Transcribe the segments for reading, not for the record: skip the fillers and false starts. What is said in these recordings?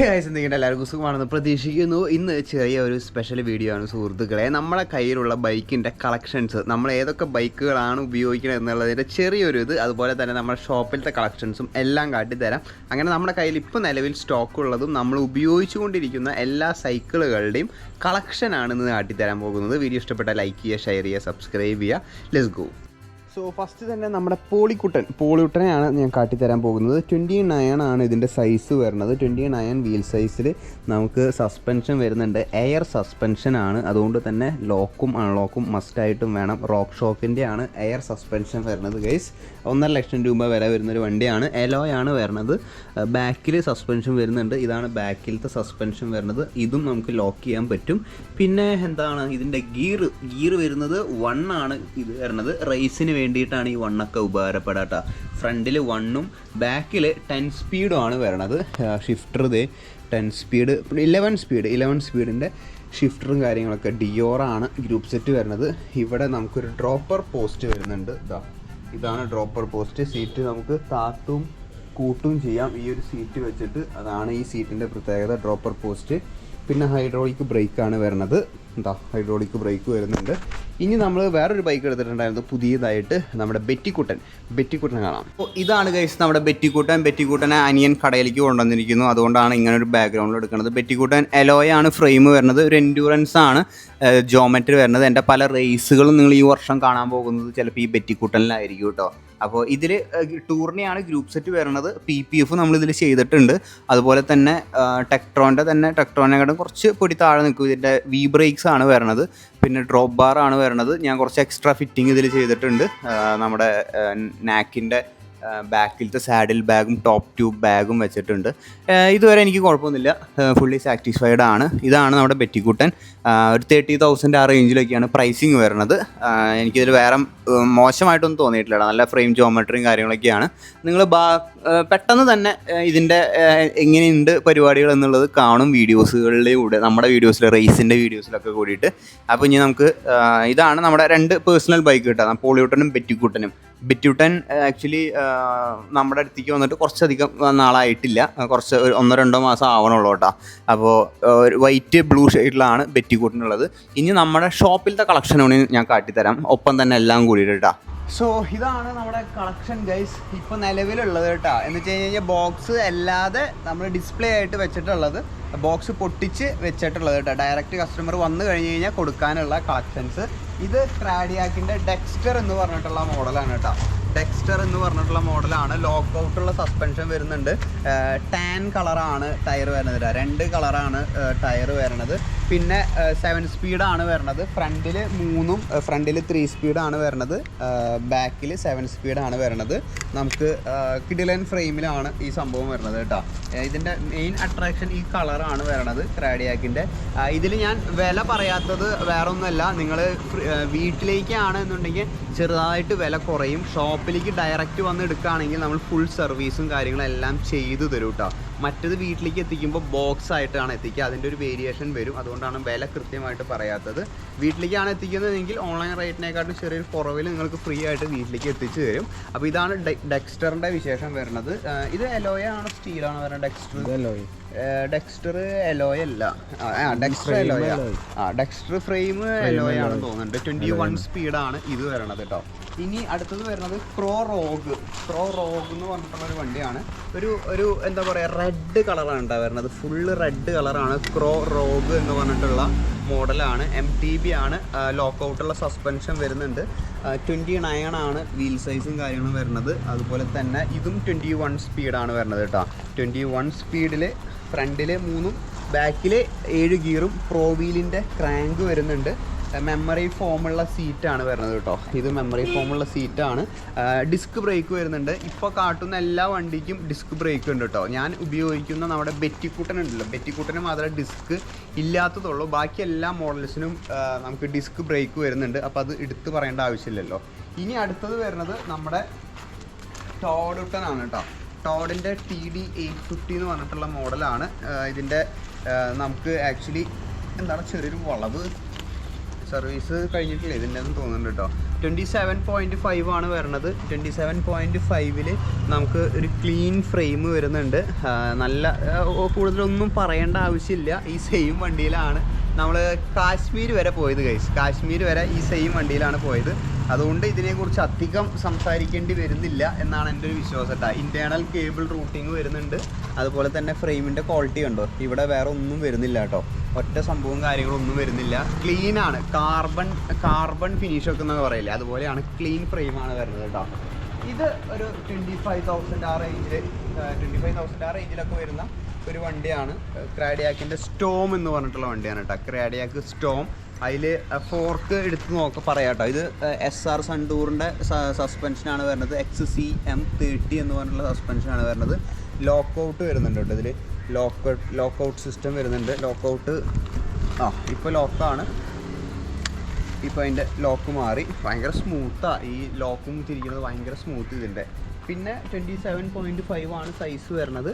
എന്തെങ്കിലും എല്ലാവർക്കും സുഖമാണെന്ന് പ്രതീക്ഷിക്കുന്നു. ഇന്ന് ചെറിയ ഒരു സ്പെഷ്യൽ വീഡിയോ ആണ് സുഹൃത്തുക്കളെ. നമ്മുടെ കയ്യിലുള്ള ബൈക്കിൻ്റെ കളക്ഷൻസ്, നമ്മൾ ഏതൊക്കെ ബൈക്കുകളാണ് ഉപയോഗിക്കുന്നത് എന്നുള്ളതിൻ്റെ ചെറിയൊരു ഇത്, അതുപോലെ തന്നെ നമ്മുടെ ഷോപ്പിലത്തെ കളക്ഷൻസും എല്ലാം കാട്ടിത്തരാം. അങ്ങനെ നമ്മുടെ കയ്യിൽ ഇപ്പോൾ നിലവിൽ സ്റ്റോക്കുള്ളതും നമ്മൾ ഉപയോഗിച്ചുകൊണ്ടിരിക്കുന്ന എല്ലാ സൈക്കിളുകളുടെയും കളക്ഷനാണ് ഇന്ന് കാട്ടിത്തരാൻ പോകുന്നത്. വീഡിയോ ഇഷ്ടപ്പെട്ടാൽ ലൈക്ക് ചെയ്യുക, ഷെയർ ചെയ്യുക, സബ്സ്ക്രൈബ് ചെയ്യുക. Let's go. സോ ഫസ്റ്റ് തന്നെ നമ്മുടെ പോളിക്കുട്ടനെയാണ് ഞാൻ കാട്ടിത്തരാൻ പോകുന്നത്. 29 ആണ് ഇതിൻ്റെ സൈസ് വരുന്നത്. 29 വീൽ സൈസിൽ നമുക്ക് സസ്പെൻഷൻ വരുന്നുണ്ട്. എയർ സസ്പെൻഷനാണ്, അതുകൊണ്ട് തന്നെ ലോക്കും അൺലോക്കും മസ്റ്റായിട്ടും വേണം. റോക്ക് ഷോക്കിൻ്റെ ആണ് എയർ സസ്പെൻഷൻ വരുന്നത് ഗൈസ്. 1.5 ലക്ഷം രൂപ വില വരുന്നൊരു വണ്ടിയാണ്. എലോയാണ് വരുന്നത്. ബാക്കിൽ സസ്പെൻഷൻ വരുന്നുണ്ട്. ഇതാണ് ബാക്കിലത്തെ സസ്പെൻഷൻ വരുന്നത്. ഇതും നമുക്ക് ലോക്ക് ചെയ്യാൻ പറ്റും. പിന്നെ എന്താണ് ഇതിൻ്റെ ഗിയർ വരുന്നത് 1 ആണ് ഇത് വരുന്നത്. റേസിന് വേണ്ടിയിട്ടാണ് ഈ 1 ഒക്കെ ഉപകാരപ്പെടാട്ടോ. ഫ്രണ്ടിൽ 1ഉം ബാക്കിൽ 10 സ്പീഡും ആണ് വരണത്. ഷിഫ്റ്റർ 10 സ്പീഡ്, 11 സ്പീഡിൻ്റെ ഷിഫ്റ്ററും കാര്യങ്ങളൊക്കെ. ഡിയോറാണ് ഗ്രൂപ്പ് സെറ്റ് വരുന്നത്. ഇവിടെ നമുക്കൊരു ഡ്രോപ്പർ പോസ്റ്റ് വരുന്നുണ്ട്. ഇതാണ് ഡ്രോപ്പർ പോസ്റ്റ്. സീറ്റ് നമുക്ക് താത്തും കൂട്ടും ചെയ്യാം ഈ ഒരു സീറ്റ് വെച്ചിട്ട്. അതാണ് ഈ സീറ്റിൻ്റെ പ്രത്യേകത, ഡ്രോപ്പർ പോസ്റ്റ്. പിന്നെ ഹൈഡ്രോളിക് ബ്രേക്കാണ് വരുന്നത്. ഹൈഡ്രോളിക് ബ്രേക്ക് വരുന്നുണ്ട്. ഇനി നമ്മൾ വേറൊരു ബൈക്ക് എടുത്തിട്ടുണ്ടായിരുന്നു പുതിയതായിട്ട്, നമ്മുടെ ബെറ്റിക്കുട്ടൻ കാണാം. അപ്പോൾ ഇതാണ് ഗൈസ് നമ്മുടെ ബെറ്റിക്കുട്ടനെ അനിയൻ കടയിലേക്ക് കൊണ്ടുവന്നിരിക്കുന്നു. അതുകൊണ്ടാണ് ഇങ്ങനെ ഒരു ബാക്ക്ഗ്രൗണ്ടിൽ എടുക്കുന്നത്. ബെറ്റിക്കുട്ടൻ എലോയാണ് ഫ്രെയിം വരുന്നത്. ഒരു എൻഡ്യൂറൻസ് ആണ് ജോമെട്രി വരുന്നത്. എൻ്റെ പല റേസുകളും നിങ്ങൾ ഈ വർഷം കാണാൻ പോകുന്നത് ചിലപ്പോൾ ഈ ബെറ്റിക്കുട്ടനിലായിരിക്കും കേട്ടോ. അപ്പോൾ ഇതിൽ ടൂറിനെയാണ് ഗ്രൂപ്പ് സെറ്റ് വരുന്നത്. PPF നമ്മളിതിൽ ചെയ്തിട്ടുണ്ട്. അതുപോലെ തന്നെ ടെക്ട്രോനെക്കാട്ടും കുറച്ച് പൊടി താഴെ നിൽക്കും. ഇതിൻ്റെ വി ബ്രേക്സ് ആണ് വരുന്നത്. പിന്നെ ഡ്രോപ്പ് ബാർ ആണ് വരുന്നത്. ഞാൻ കുറച്ച് എക്സ്ട്രാ ഫിറ്റിംഗ് ഇതിൽ ചെയ്തിട്ടുണ്ട്. നമ്മുടെ നാക്കിൻ്റെ ബാക്കിലത്തെ സാഡിൽ ബാഗും ടോപ്പ് ട്യൂബ് ബാഗും വെച്ചിട്ടുണ്ട്. ഇതുവരെ എനിക്ക് കുഴപ്പമൊന്നുമില്ല, ഫുള്ളി സാറ്റിസ്ഫൈഡ് ആണ്. ഇതാണ് നമ്മുടെ ബെറ്റിക്കുട്ടൻ. ഒരു 30,000 ആ റേഞ്ചിലൊക്കെയാണ് പ്രൈസിങ് വരുന്നത്. എനിക്കിതിൽ വേറെ മോശമായിട്ടൊന്നും തോന്നിയിട്ടില്ല. നല്ല ഫ്രെയിം ജോമെട്രിയും കാര്യങ്ങളൊക്കെയാണ്. നിങ്ങൾ പെട്ടെന്ന് തന്നെ ഇതിൻ്റെ എങ്ങനെയുണ്ട് പരിപാടികൾ എന്നുള്ളത് കാണും വീഡിയോസുകളിലൂടെ, നമ്മുടെ വീഡിയോസിൽ, റേസിൻ്റെ വീഡിയോസിലൊക്കെ കൂടിയിട്ട്. അപ്പോൾ ഇനി നമുക്ക് ഇതാണ് നമ്മുടെ 2 പേഴ്സണൽ ബൈക്ക് കിട്ടുക, പോളിക്കുട്ടനും ബെറ്റിക്കുട്ടൻ. ആക്ച്വലി നമ്മുടെ അടുത്തേക്ക് വന്നിട്ട് കുറച്ചധികം നാളായിട്ടില്ല, കുറച്ച് 1-2 മാസം ആവണുള്ളൂ കേട്ടോ. അപ്പോൾ വൈറ്റ് ബ്ലൂ ഷെയ്ഡിലാണ് ബെറ്റിക്കുട്ടനുള്ളത്. ഇനി നമ്മുടെ ഷോപ്പിലത്തെ കളക്ഷനാണ് ഞാൻ കാട്ടിത്തരാം, ഒപ്പം തന്നെ എല്ലാം കൂടിയിട്ട് കേട്ടോ. സോ ഇതാണ് നമ്മുടെ കളക്ഷൻ ഗൈസ് ഇപ്പോൾ നിലവിലുള്ളത് കേട്ടോ. എന്ന് വെച്ച് കഴിഞ്ഞാൽ ബോക്സ് അല്ലാതെ നമ്മൾ ഡിസ്പ്ലേ ആയിട്ട് വെച്ചിട്ടുള്ളത്, ബോക്സ് പൊട്ടിച്ച് വെച്ചിട്ടുള്ളത് കേട്ടോ. ഡയറക്റ്റ് കസ്റ്റമർ വന്നു കഴിഞ്ഞ് കഴിഞ്ഞാൽ കൊടുക്കാനുള്ള കളക്ഷൻസ്. ഇത് ക്രാഡിയാക്കിൻ്റെ ഡെക്സ്റ്റർ എന്ന് പറഞ്ഞിട്ടുള്ള മോഡലാണ് കേട്ടോ. ലോക്ക് ഔട്ടുള്ള സസ്പെൻഷൻ വരുന്നുണ്ട്. ടാൻ കളറാണ് ടയർ വരുന്നത്. 2 കളറാണ് ടയർ വരുന്നത്. പിന്നെ 7 സ്പീഡാണ് വരുന്നത്. ഫ്രണ്ടിൽ 3ഉം ഫ്രണ്ടിൽ 3 സ്പീഡാണ് വരുന്നത്. ബാക്കിൽ 7 സ്പീഡാണ് വരുന്നത്. നമുക്ക് കിഡിലൻ ഫ്രെയിമിലാണ് ഈ സംഭവം വരുന്നത് കേട്ടോ. ഇതിൻ്റെ മെയിൻ അട്രാക്ഷൻ ഈ കളറാണ് വരുന്നത് ക്രാഡിയാക്കിൻ്റെ. ഇതിൽ ഞാൻ വില പറയാത്തത് വേറൊന്നുമല്ല, നിങ്ങൾ വീട്ടിലേക്കാണ് എന്നുണ്ടെങ്കിൽ ചെറുതായിട്ട് വില കുറയും. ഷോപ്പിലേക്ക് ഡയറക്റ്റ് വന്ന് എടുക്കുകയാണെങ്കിൽ നമ്മൾ ഫുൾ സർവീസും കാര്യങ്ങളും എല്ലാം ചെയ്തു തരും കേട്ടോ. മറ്റത് വീട്ടിലേക്ക് എത്തിക്കുമ്പോൾ ബോക്സ് ആയിട്ടാണ് എത്തിക്കുക, അതിൻ്റെ ഒരു വേരിയേഷൻ വരും. അതുകൊണ്ടാണ് വില കൃത്യമായിട്ട് പറയാത്തത്. വീട്ടിലേക്കാണ് എത്തിക്കുന്നതെങ്കിൽ ഓൺലൈൻ റേറ്റിനെക്കാട്ടും ചെറിയൊരു കുറവിൽ നിങ്ങൾക്ക് ഫ്രീ ആയിട്ട് വീട്ടിലേക്ക് എത്തിച്ചു തരും. അപ്പോൾ ഇതാണ് ഡെക്സ്റ്ററിൻ്റെ വിശേഷം വരുന്നത്. ഇത് എലോയാണ് സ്റ്റീലാണ് വരുന്നത്. ഡെക്സ്റ്റർ എലോയ അല്ല, ഡെക്സ്റ്റർ എലോയ. ഡെക്സ്റ്റർ ഫ്രെയിം എലോയ ആണെന്ന് തോന്നുന്നുണ്ട്. 21 സ്പീഡാണ് ഇത് വരണത് കേട്ടോ. ഇനി അടുത്തത് വരുന്നത് ക്രോ റോഗ് എന്ന് പറഞ്ഞിട്ടുള്ളൊരു വണ്ടിയാണ്. ഒരു എന്താ പറയുക, റെഡ് കളറാണ് കേട്ടോ വരുന്നത്. ഫുള്ള് റെഡ് കളറാണ്. ക്രോ റോഗ് എന്ന് പറഞ്ഞിട്ടുള്ള മോഡലാണ്. MTB ആണ്. ലോക്ക് ഔട്ടുള്ള സസ്പെൻഷൻ വരുന്നുണ്ട്. 29 ആണ് വീൽ സൈസും കാര്യങ്ങളും വരുന്നത്. അതുപോലെ തന്നെ ഇതും 21 സ്പീഡാണ് വരുന്നത് കേട്ടോ. 21 സ്പീഡിൽ ഫ്രണ്ടിൽ 3ഉം ബാക്കിൽ 7 ഗിയറും പ്രോ വീലിൻ്റെ ക്രാങ്ക് വരുന്നുണ്ട്. മെമ്മറി ഫോമുള്ള സീറ്റാണ് വരുന്നത് കേട്ടോ. ഇത് മെമ്മറി ഫോമുള്ള സീറ്റാണ്. ഡിസ്ക് ബ്രേക്ക് വരുന്നുണ്ട്. ഇപ്പോൾ കാട്ടുന്ന എല്ലാ വണ്ടിക്കും ഡിസ്ക് ബ്രേക്ക് ഉണ്ട് കേട്ടോ. ഞാൻ ഉപയോഗിക്കുന്ന നമ്മുടെ ബെറ്റിക്കുട്ടന് മാത്രമേ ഡിസ്ക് ഇല്ലാത്തതുള്ളൂ. ബാക്കി എല്ലാ മോഡൽസിനും നമുക്ക് ഡിസ്ക് ബ്രേക്ക് വരുന്നുണ്ട്. അപ്പോൾ അത് എടുത്ത് പറയേണ്ട ആവശ്യമില്ലല്ലോ. ഇനി അടുത്തത് വരുന്നത് നമ്മുടെ ടോഡുട്ടനാണ് കേട്ടോ. ടോഡിൻ്റെ TD 850 എന്ന് പറഞ്ഞിട്ടുള്ള മോഡലാണ്. ഇതിൻ്റെ നമുക്ക് ആക്ച്വലി എന്താണ് ചെറിയൊരു വളവ് സർവീസ് കഴിഞ്ഞിട്ടില്ല ഇതിൻ്റെ ഒന്നും തോന്നുന്നുണ്ട് കേട്ടോ. 27.5 ആണ് വരുന്നത്. 27.5-ൽ നമുക്ക് ഒരു ക്ലീൻ ഫ്രെയിം വരുന്നുണ്ട്. നല്ല കൂടുതലൊന്നും പറയേണ്ട ആവശ്യമില്ല. ഈ സെയിം വണ്ടിയിലാണ് നമ്മൾ കാശ്മീർ വരെ പോയത് ഗൈസ്. കാശ്മീർ വരെ ഈ സെയിം വണ്ടിയിലാണ് പോയത്. അതുകൊണ്ട് ഇതിനെക്കുറിച്ച് അധികം സംസാരിക്കേണ്ടി വരുന്നില്ല എന്നാണ് എൻ്റെ ഒരു വിശ്വാസം കേട്ടോ. ഇൻറ്റേർണൽ കേബിൾ റൂട്ടിങ് വരുന്നുണ്ട്. അതുപോലെ തന്നെ ഫ്രെയിമിൻ്റെ ക്വാളിറ്റി കണ്ടോ, ഇവിടെ വേറെ ഒന്നും വരുന്നില്ല കേട്ടോ. ഒറ്റ സംഭവവും കാര്യങ്ങളൊന്നും വരുന്നില്ല. ക്ലീനാണ്. കാർബൺ ഫിനിഷൊക്കെ എന്നൊക്കെ പറയില്ലേ, അതുപോലെയാണ് ക്ലീൻ ഫ്രെയിമാണ് വരുന്നത് കേട്ടോ. ഇത് ഒരു 25,000 ആ റേഞ്ചിൽ 25,000 ആ റേഞ്ചിലൊക്കെ വരുന്ന ഒരു വണ്ടിയാണ്. ക്രാഡിയാക്കിൻ്റെ സ്റ്റോം എന്ന് പറഞ്ഞിട്ടുള്ള വണ്ടിയാണ് കേട്ടോ. ക്രാഡിയാക്ക് സ്റ്റോം. അതിൽ ഫോർക്ക് എടുത്ത് പറയാം കേട്ടോ. ഇത് SR സൺടൂറിൻ്റെ സസ്പെൻഷനാണ് വരുന്നത്. XCM30 എന്ന് പറഞ്ഞിട്ടുള്ള സസ്പെൻഷനാണ് വരുന്നത്. ലോക്കൗട്ട് വരുന്നുണ്ട് കേട്ടോ. ഇതിൽ ലോക്കൗട്ട് സിസ്റ്റം വരുന്നുണ്ട്. ലോക്കൗട്ട് ഇപ്പോൾ ലോക്കാണ്. ഇപ്പോൾ അതിൻ്റെ ലോക്ക് മാറി. ഭയങ്കര സ്മൂത്താണ് ഈ ലോക്കും തിരിക്കുന്നത്, ഭയങ്കര സ്മൂത്ത് ഇതിൻ്റെ. പിന്നെ 27.5 ആണ് സൈസ് വരുന്നത്.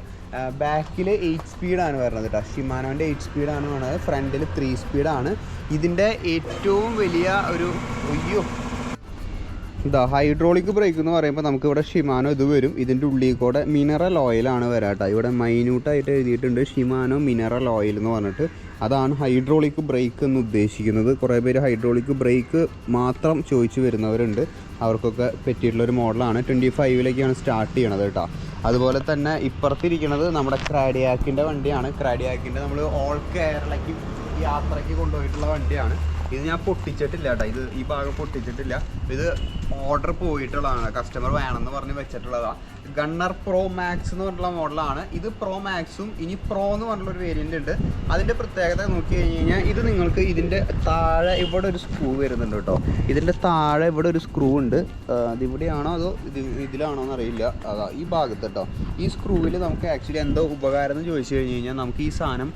ബാക്കിൽ 8 സ്പീഡാണ് വരുന്നത് കേട്ടോ. ഷിമാനോൻ്റെ 8 സ്പീഡാണ് വരുന്നത്. ഫ്രണ്ടിൽ 3 സ്പീഡാണ്. ഇതിൻ്റെ ഏറ്റവും വലിയ ഒരു ഹൈഡ്രോളിക് ബ്രേക്ക് എന്ന് പറയുമ്പോൾ നമുക്കിവിടെ ഷിമാനോ ഇത് വരും. ഇതിൻ്റെ ഉള്ളിൽ കൂടെ മിനറൽ ഓയിലാണ് വരാട്ടോ. ഇവിടെ മൈന്യൂട്ടായിട്ട് എഴുതിയിട്ടുണ്ട് ഷിമാനോ മിനറൽ ഓയിൽ എന്ന് പറഞ്ഞിട്ട്. അതാണ് ഹൈഡ്രോളിക് ബ്രേക്ക് എന്ന് ഉദ്ദേശിക്കുന്നത്. കുറേ പേര് ഹൈഡ്രോളിക് ബ്രേക്ക് മാത്രം ചോദിച്ചു വരുന്നവരുണ്ട്. അവർക്കൊക്കെ പറ്റിയിട്ടുള്ളൊരു മോഡലാണ്. 25-ലേക്കാണ് സ്റ്റാർട്ട് ചെയ്യണത് കേട്ടോ. അതുപോലെ തന്നെ ഇപ്പുറത്തിരിക്കുന്നത് നമ്മുടെ ക്രാഡിയാക്കിൻ്റെ വണ്ടിയാണ്. ക്രാഡിയാക്കിൻ്റെ നമ്മൾ ഓൾ കേരളയ്ക്ക് യാത്രയ്ക്ക് കൊണ്ടുപോയിട്ടുള്ള വണ്ടിയാണ്. ഇത് ഞാൻ പൊട്ടിച്ചിട്ടില്ല കേട്ടോ. ഈ ഭാഗം പൊട്ടിച്ചിട്ടില്ല. ഇത് ഓർഡർ പോയിട്ടുള്ളതാണ്. കസ്റ്റമർ വേണമെന്ന് പറഞ്ഞ് വെച്ചിട്ടുള്ളതാണ്. ഗണ്ണർ പ്രോ മാക്സ് എന്ന് പറഞ്ഞിട്ടുള്ള മോഡലാണ്. ഇത് പ്രോ മാക്സും ഇനി പ്രോ എന്ന് പറഞ്ഞിട്ടുള്ളൊരു വേരിയൻ്റ് ഉണ്ട്. അതിൻ്റെ പ്രത്യേകത നോക്കി കഴിഞ്ഞ് കഴിഞ്ഞാൽ ഇത് നിങ്ങൾക്ക് ഇതിൻ്റെ താഴെ ഇവിടെ ഒരു സ്ക്രൂ വരുന്നുണ്ട് കേട്ടോ. ഇതിൻ്റെ താഴെ ഇവിടെ ഒരു സ്ക്രൂ ഉണ്ട്. അതിവിടെയാണോ അതോ ഇതിലാണോ എന്നറിയില്ല. അതാ ഈ ഭാഗത്ത് കേട്ടോ. ഈ സ്ക്രൂവിൽ നമുക്ക് ആക്ച്വലി എന്തോ ഉപകാരം എന്ന് ചോദിച്ചു കഴിഞ്ഞ് കഴിഞ്ഞാൽ നമുക്ക് ഈ സാധനം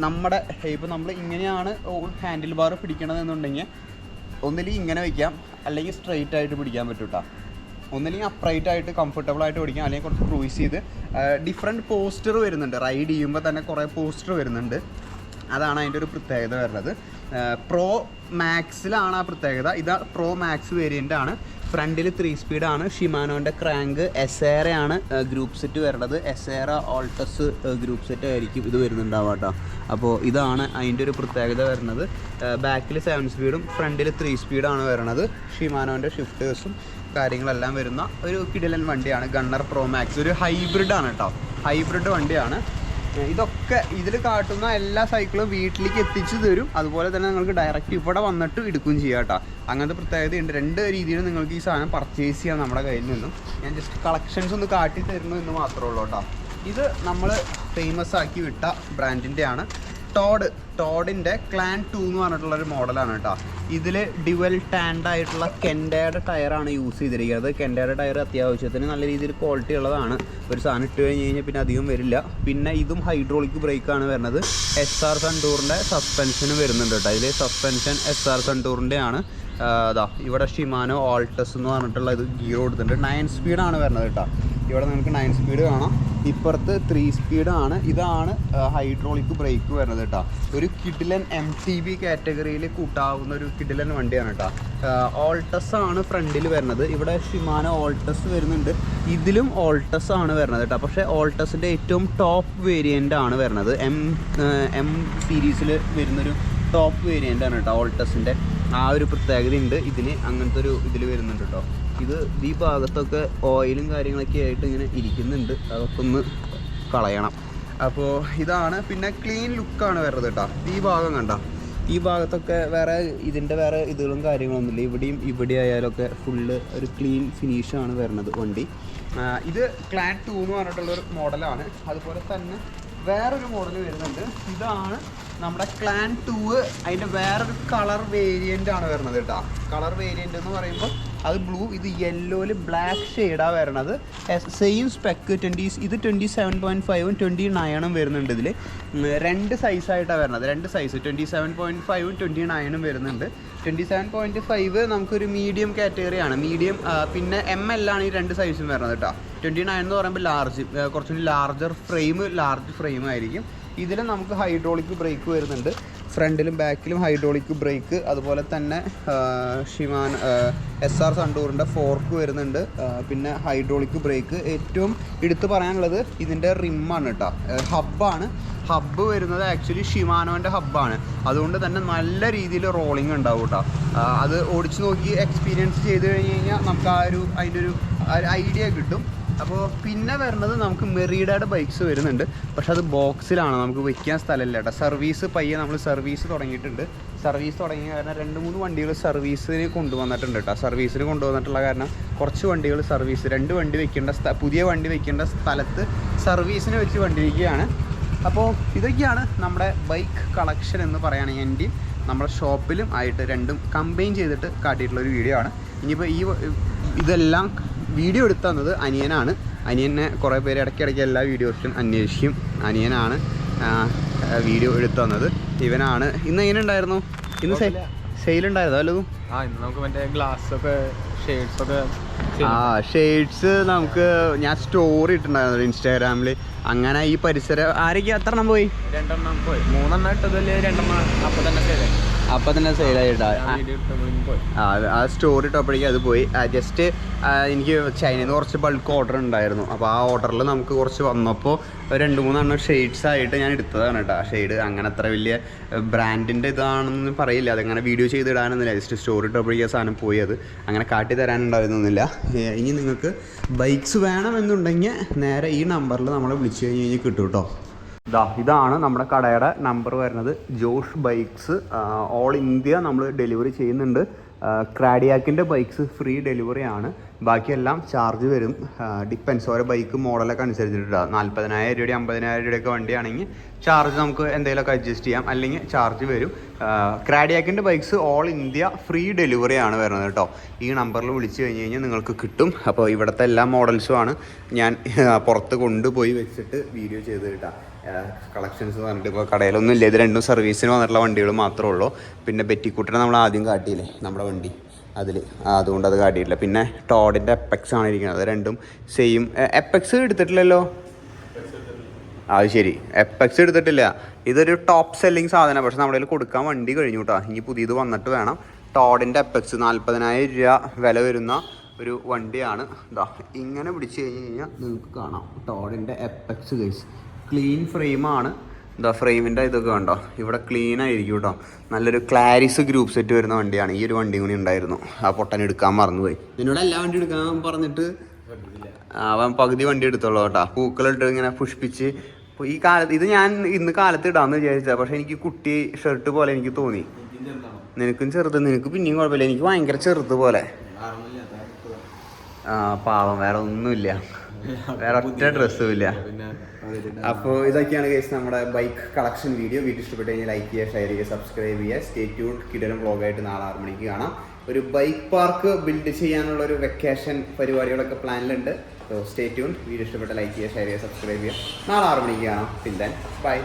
നമ്മുടെ ഇപ്പോൾ നമ്മൾ ഇങ്ങനെയാണ് ഹാൻഡിൽ ബാർ പിടിക്കണമെന്നുണ്ടെങ്കിൽ ഒന്നില്ലെങ്കിൽ ഇങ്ങനെ വയ്ക്കാം, അല്ലെങ്കിൽ സ്ട്രെയിറ്റ് ആയിട്ട് പിടിക്കാൻ പറ്റും കേട്ടോ. ഒന്നില്ലെങ്കിൽ അപ്രൈറ്റ് ആയിട്ട് കംഫർട്ടബിൾ ആയിട്ട് പിടിക്കാം, അല്ലെങ്കിൽ കുറച്ച് ക്രൂസ് ചെയ്ത് ഡിഫറെൻറ്റ് പോസ്റ്റർ വരുന്നുണ്ട്. റൈഡ് ചെയ്യുമ്പോൾ തന്നെ കുറേ പോസ്റ്റർ വരുന്നുണ്ട്. അതാണ് അതിൻ്റെ ഒരു പ്രത്യേകത വരുന്നത്. പ്രോ മാക്സിലാണ് ആ പ്രത്യേകത. ഇത് പ്രോ മാക്സ് വേരിയൻ്റ് ആണ്. ഫ്രണ്ടിൽ 3 സ്പീഡാണ്. ഷിമാനോൻ്റെ ക്രാങ്ക് എസേറയാണ് ഗ്രൂപ്പ് സെറ്റ് വരുന്നത്. എസേറ ഓൾട്ടസ് ഗ്രൂപ്പ് സെറ്റ് ആയിരിക്കും ഇത് വരുന്നുണ്ടാവുക കേട്ടോ. അപ്പോൾ ഇതാണ് അതിൻ്റെ ഒരു പ്രത്യേകത വരുന്നത്. ബാക്കിൽ 7 സ്പീഡും ഫ്രണ്ടിൽ 3 സ്പീഡാണ് വരുന്നത്. ഷിമാനോൻ്റെ ഷിഫ്റ്റേഴ്സും കാര്യങ്ങളെല്ലാം വരുന്ന ഒരു കിടിലൻ വണ്ടിയാണ് ഗണ്ണർ പ്രോ മാക്സ്. ഒരു ഹൈബ്രിഡാണ് കേട്ടോ. ഹൈബ്രിഡ് വണ്ടിയാണ്. ഇതൊക്കെ ഇതിൽ കാട്ടുന്ന എല്ലാ സൈക്കിളും വീട്ടിലേക്ക് എത്തിച്ചു തരും. അതുപോലെ തന്നെ നിങ്ങൾക്ക് ഡയറക്റ്റ് ഇവിടെ വന്നിട്ട് എടുക്കുകയും ചെയ്യാം കേട്ടോ. അങ്ങനത്തെ പ്രത്യേകതയുണ്ട്. 2 രീതിയിൽ നിങ്ങൾക്ക് ഈ സാധനം പർച്ചേസ് ചെയ്യാം നമ്മുടെ കയ്യിൽ നിന്നും. ഞാൻ ജസ്റ്റ് കളക്ഷൻസ് ഒന്ന് കാട്ടി തരുന്നു എന്ന് മാത്രമേ ഉള്ളൂ കേട്ടോ. ഇത് നമ്മൾ ഫേമസ് ആക്കി വിട്ട ബ്രാൻഡിൻ്റെ ആണ്. ടോഡിൻ്റെ ക്ലാൻ 2 എന്ന് പറഞ്ഞിട്ടുള്ളൊരു മോഡലാണ് കേട്ടോ. ഇതിൽ ഡ്യുവൽ ടാൻഡ് ആയിട്ടുള്ള കെൻഡയുടെ ടയറാണ് യൂസ് ചെയ്തിരിക്കുന്നത്. കെൻഡയുടെ ടയർ അത്യാവശ്യത്തിന് നല്ല രീതിയിൽ ക്വാളിറ്റി ഉള്ളതാണ്. ഒരു സാധനം ഇട്ട് കഴിഞ്ഞ് കഴിഞ്ഞാൽ പിന്നെ അധികം വരില്ല. പിന്നെ ഇതും ഹൈഡ്രോളിക് ബ്രേക്കാണ് വരുന്നത്. SR സൺടൂറിൻ്റെ സസ്പെൻഷന് വരുന്നുണ്ട് കേട്ടോ. ഇതിൽ സസ്പെൻഷൻ SR സൺടൂറിൻ്റെ ആണ്. ഇവിടെ ഷിമാനോ ഓൾട്ടസ് എന്ന് പറഞ്ഞിട്ടുള്ള ഇത് ഗിയർ കൊടുത്തിട്ടുണ്ട്. 9 സ്പീഡാണ് വരുന്നത് കേട്ടോ. ഇവിടെ നിങ്ങൾക്ക് 9 സ്പീഡ് കാണാം. ഇപ്പുറത്ത് 3 സ്പീഡാണ്. ഇതാണ് ഹൈഡ്രോളിക് ബ്രേക്ക് വരുന്നത് കേട്ടോ. ഒരു കിഡിലൻ MTB കാറ്റഗറിയിൽ കൂട്ടാവുന്ന ഒരു കിഡിലൻ വണ്ടിയാണ് കേട്ടോ. ഓൾട്ടസ് ആണ് ഫ്രണ്ടിൽ വരുന്നത്. ഇവിടെ ഷിമാനോ ഓൾട്ടസ് വരുന്നുണ്ട്. ഇതിലും ഓൾട്ടസ് ആണ് വരുന്നത് കേട്ടോ. പക്ഷേ ഓൾട്ടസിൻ്റെ ഏറ്റവും ടോപ്പ് വേരിയൻ്റ് ആണ് വരുന്നത്. എം സീരീസിൽ വരുന്നൊരു ടോപ്പ് വേരിയൻ്റ് ആണ് കേട്ടോ ഓൾട്ടസിൻ്റെ. ആ ഒരു പ്രത്യേകത ഉണ്ട് ഇതിന്. അങ്ങനത്തെ ഒരു ഇതിൽ വരുന്നുണ്ട് കേട്ടോ. ഇത് ഈ ഭാഗത്തൊക്കെ ഓയിലും കാര്യങ്ങളൊക്കെ ആയിട്ട് ഇങ്ങനെ ഇരിക്കുന്നുണ്ട്. അതൊക്കെ ഒന്ന് കളയണം. അപ്പോൾ ഇതാണ്. പിന്നെ ക്ലീൻ ലുക്കാണ് വരുന്നത് കേട്ടോ. ഈ ഭാഗം കണ്ടോ. ഈ ഭാഗത്തൊക്കെ വേറെ ഇതിൻ്റെ വേറെ ഇതുകളും കാര്യങ്ങളൊന്നുമില്ല. ഇവിടെയും ഇവിടെ ആയാലൊക്കെ ഫുള്ള് ഒരു ക്ലീൻ ഫിനിഷാണ് വരുന്നത് വണ്ടി. ഇത് ക്ലാൻ 2 എന്ന് പറഞ്ഞിട്ടുള്ളൊരു മോഡലാണ്. അതുപോലെ തന്നെ വേറൊരു മോഡൽ വരുന്നുണ്ട്. ഇതാണ് നമ്മുടെ ക്ലാൻ 2. അതിൻ്റെ വേറൊരു കളർ വേരിയൻ്റ് ആണ് വരുന്നത് കേട്ടോ. കളർ വേരിയൻ്റ് എന്ന് പറയുമ്പോൾ അത് ബ്ലൂ, ഇത് യെല്ലോയിൽ ബ്ലാക്ക് ഷെയ്ഡാണ് വരണത്. സെയിം സ്പെക്ക് ഇത് 27.5ഉം 29ഉം വരുന്നുണ്ട്. ഇതിൽ 2 സൈസായിട്ടാണ് വരുന്നത്. 2 സൈസ് 27.5ഉം 29ഉം വരുന്നുണ്ട്. 27.5 നമുക്കൊരു മീഡിയം കാറ്റഗറിയാണ്. മീഡിയം പിന്നെ ML ആണ് ഈ 2 സൈസും വരുന്നത് കേട്ടോ. 29 എന്ന് പറയുമ്പോൾ ലാർജ്, കുറച്ചുകൂടി ലാർജ് ഫ്രെയിം ആയിരിക്കും. ഇതിൽ നമുക്ക് ഹൈഡ്രോളിക് ബ്രേക്ക് വരുന്നുണ്ട്, ഫ്രണ്ടിലും ബാക്കിലും ഹൈഡ്രോളിക് ബ്രേക്ക്. അതുപോലെ തന്നെ ഷിമാനോ SR സണ്ടൂറിൻ്റെ ഫോർക്ക് വരുന്നുണ്ട്. പിന്നെ ഹൈഡ്രോളിക് ബ്രേക്ക്. ഏറ്റവും എടുത്തു പറയാനുള്ളത് ഇതിൻ്റെ റിമ്മാണ് കേട്ടോ, ഹബ്ബാണ്. ഹബ്ബ് വരുന്നത് ആക്ച്വലി ഷിമാനോൻ്റെ ഹബ്ബാണ്. അതുകൊണ്ട് തന്നെ നല്ല രീതിയിൽ റോളിംഗ് ഉണ്ടാവും കേട്ടോ. അത് ഓടിച്ച് നോക്കി എക്സ്പീരിയൻസ് ചെയ്ത് കഴിഞ്ഞ് കഴിഞ്ഞാൽ നമുക്ക് അതിൻ്റെ ഒരു ഐഡിയ കിട്ടും. അപ്പോൾ പിന്നെ വരുന്നത് നമുക്ക് മെറീഡയുടെ ബൈക്സ് വരുന്നുണ്ട്. പക്ഷെ അത് ബോക്സിലാണ്, നമുക്ക് വയ്ക്കാൻ സ്ഥലമില്ല കേട്ടോ. സർവീസ് പയ്യെ നമ്മൾ സർവീസ് തുടങ്ങിയിട്ടുണ്ട്. സർവീസ് തുടങ്ങിയ കാരണം 2-3 വണ്ടികൾ സർവീസിന് കൊണ്ടുവന്നിട്ടുണ്ട് കേട്ടോ. സർവീസിന് കൊണ്ടുവന്നിട്ടുള്ള കാരണം കുറച്ച് വണ്ടികൾ സർവീസ്, 2 വണ്ടി വെക്കേണ്ട പുതിയ വണ്ടി വെക്കേണ്ട സ്ഥലത്ത് സർവീസിന് വെച്ച് വണ്ടി വയ്ക്കുകയാണ്. അപ്പോൾ ഇതൊക്കെയാണ് നമ്മുടെ ബൈക്ക് കളക്ഷൻ എന്ന് പറയുകയാണെങ്കിൽ എൻ്റെ നമ്മുടെ ഷോപ്പിലും ആയിട്ട് രണ്ടും കമ്പൈൻ ചെയ്തിട്ട് കാട്ടിയിട്ടുള്ളൊരു വീഡിയോ ആണ്. ഇനിയിപ്പോൾ ഇതെല്ലാം വീഡിയോ എടുത്തു തന്നത് അനിയനാണ്. അനിയനെ കുറേ പേര് ഇടയ്ക്കിടയ്ക്ക് എല്ലാ വീഡിയോസിലും അന്വേഷിക്കും. അനിയനാണ് വീഡിയോ എടുത്തു തന്നത്. ഇവനാണ്. ഇന്ന് എങ്ങനെ ഉണ്ടായിരുന്നു? ഇന്ന് സെയിലുണ്ടായിരുന്നോ വല്ലതും? ഇന്ന് നമുക്ക് മറ്റേ ഗ്ലാസ്സൊക്കെ ഷെയ്ഡ്സൊക്കെ ഷെയ്ഡ്സ് നമുക്ക് ഞാൻ സ്റ്റോറി ഇട്ടിട്ടുണ്ടായിരുന്നു ഇൻസ്റ്റാഗ്രാമിൽ. അങ്ങനെ ഈ പരിസരം ആരൊക്കെ എത്ര എണ്ണം പോയി? 2 പോയി. 3 ഇട്ടതിൽ 2 അപ്പം തന്നെ സെയിലായിട്ടാ. ആ സ്റ്റോറി ഇട്ടപ്പോഴേക്കും അത് പോയി. ജസ്റ്റ് എനിക്ക് ചൈനയിൽ നിന്ന് കുറച്ച് ബൾക്ക് ഓർഡർ ഉണ്ടായിരുന്നു. അപ്പോൾ ആ ഓർഡറിൽ നമുക്ക് കുറച്ച് വന്നപ്പോൾ 2-3 ഷെയ്ഡ്സ് ആയിട്ട് ഞാൻ എടുത്തതാണ് കേട്ടോ. ആ ഷെയ്ഡ് അങ്ങനെ അത്ര വലിയ ബ്രാൻഡിൻ്റെ ഇതാണെന്ന് പറയില്ല, അതങ്ങനെ വീഡിയോ ചെയ്ത് ഇടാനൊന്നുമില്ല. ജസ്റ്റ് സ്റ്റോറി ഇട്ടപ്പോഴേക്കും ആ സാധനം പോയി. അത് അങ്ങനെ കാട്ടി തരാനുണ്ടായിരുന്നില്ല. ഇനി നിങ്ങൾക്ക് ബൈക്സ് വേണമെന്നുണ്ടെങ്കിൽ നേരെ ഈ നമ്പറിൽ നമ്മളെ വിളിച്ചു കഴിഞ്ഞ് കിട്ടും കേട്ടോ. ഇതാണ് നമ്മുടെ കടയുടെ നമ്പർ വരുന്നത്. Josh bikes. ഓൾ ഇന്ത്യ നമ്മൾ ഡെലിവറി ചെയ്യുന്നുണ്ട്. ക്രാഡിയാക്കിൻ്റെ ബൈക്സ് ഫ്രീ ഡെലിവറി ആണ്. ബാക്കിയെല്ലാം ചാർജ് വരും. ഡിപ്പെൻസ് ഓരോ ബൈക്ക് മോഡലൊക്കെ അനുസരിച്ചിട്ടാണ്. 40,000 രൂപ 50,000 രൂപയൊക്കെ വണ്ടിയാണെങ്കിൽ ചാർജ് നമുക്ക് എന്തെങ്കിലുമൊക്കെ അഡ്ജസ്റ്റ് ചെയ്യാം, അല്ലെങ്കിൽ ചാർജ് വരും. ക്രാഡിയാക്കിൻ്റെ bikes all India free delivery ആണ് വരുന്നത് കേട്ടോ. ഈ നമ്പറിൽ വിളിച്ചു കഴിഞ്ഞ് കഴിഞ്ഞാൽ നിങ്ങൾക്ക് കിട്ടും. അപ്പോൾ ഇവിടുത്തെ എല്ലാ മോഡൽസും ആണ് ഞാൻ പുറത്ത് കൊണ്ടുപോയി വെച്ചിട്ട് വീഡിയോ ചെയ്ത് കിട്ടാം. കളക്ഷൻസ് പറഞ്ഞിട്ട് ഇപ്പോൾ കടയിലൊന്നും ഇല്ല. ഇത് രണ്ടും സർവീസിന് വന്നിട്ടുള്ള വണ്ടികൾ മാത്രമേ ഉള്ളൂ. പിന്നെ ബെറ്റിക്കുട്ടനെ നമ്മൾ ആദ്യം കാട്ടിയില്ലേ നമ്മുടെ വണ്ടി, അതുകൊണ്ട് അത് കാട്ടിയിട്ടില്ല. പിന്നെ ടോഡിൻ്റെ എപ്പെക്സ് ആണ് ഇരിക്കുന്നത്. രണ്ടും സെയിം. എപ്പെക്സ് എടുത്തിട്ടില്ലല്ലോ? അത് ശരി, എപ്പെക്സ് എടുത്തിട്ടില്ല. ഇതൊരു ടോപ്പ് സെല്ലിങ് സാധനം. പക്ഷെ നമ്മുടെ കയ്യിൽ കൊടുക്കാൻ വണ്ടി കഴിഞ്ഞു കേട്ടോ. ഇനി പുതിയത് വന്നിട്ട് വേണം. ടോഡിൻ്റെ എപ്പെക്സ് 40,000 രൂപ വില വരുന്ന ഒരു വണ്ടിയാണ്. ഇങ്ങനെ പിടിച്ച് കഴിഞ്ഞ് കഴിഞ്ഞാൽ നിങ്ങൾക്ക് കാണാം ടോഡിൻ്റെ എപ്പെക്സ് ഗൈസ്. ക്ലീൻ ഫ്രെയിമാണ്. ഫ്രെയിമിൻ്റെ ഇതൊക്കെ കണ്ടോ, ഇവിടെ ക്ലീൻ ആയിരിക്കും കേട്ടോ. നല്ലൊരു ക്ലാരിസ് ഗ്രൂപ്പ് സെറ്റ് വരുന്ന വണ്ടിയാണ്. ഈ ഒരു വണ്ടി കൂടി ഉണ്ടായിരുന്നു, ആ പൊട്ടൻ എടുക്കാൻ മറന്നുപോയി. എന്നോട് എല്ലാ വണ്ടി എടുക്കാൻ പറഞ്ഞിട്ട് അവൻ പകുതി വണ്ടി എടുത്തോളൂ കേട്ടോ. പൂക്കളിട്ട് ഇങ്ങനെ പുഷ്പിച്ച്. ഈ കാലത്ത് ഇത് ഞാൻ ഇന്ന് കാലത്ത് ഇടാമെന്ന് വിചാരിച്ചാൽ, പക്ഷെ എനിക്ക് കുട്ടി ഷർട്ട് പോലെ എനിക്ക് തോന്നി. നിനക്കും ചെറുത്, നിനക്ക് പിന്നെയും കുഴപ്പമില്ല, എനിക്ക് ഭയങ്കര ചെറുത് പോലെ. പാവം, വേറെ ഒന്നുമില്ല, വേറെ ഒറ്റ ഡ്രസ്സും ഇല്ല. അപ്പോൾ ഇതൊക്കെയാണ് കേസ് നമ്മുടെ ബൈക്ക് കളക്ഷൻ വീഡിയോ. വീഡിയോ ഇഷ്ടപ്പെട്ട് കഴിഞ്ഞാൽ ലൈക്ക് ചെയ്യുക, ഷെയർ ചെയ്യുക, സബ്സ്ക്രൈബ് ചെയ്യുക. Stay tune. കിടലും വ്ളോഗായിട്ട് നാളെ 6 മണിക്ക് കാണാം. ഒരു ബൈക്ക് പാർക്ക് ബിൽഡ് ചെയ്യാനുള്ള ഒരു വെക്കേഷൻ പരിപാടികളൊക്കെ പ്ലാനിലുണ്ട്. So stay tune. വീഡിയോ ഇഷ്ടപ്പെട്ട ലൈക്ക് ചെയ്യുക, ഷെയർ ചെയ്യുക, സബ്സ്ക്രൈബ് ചെയ്യുക. നാളെ 6 മണിക്ക് കാണാം. പിന്നെ ബൈ.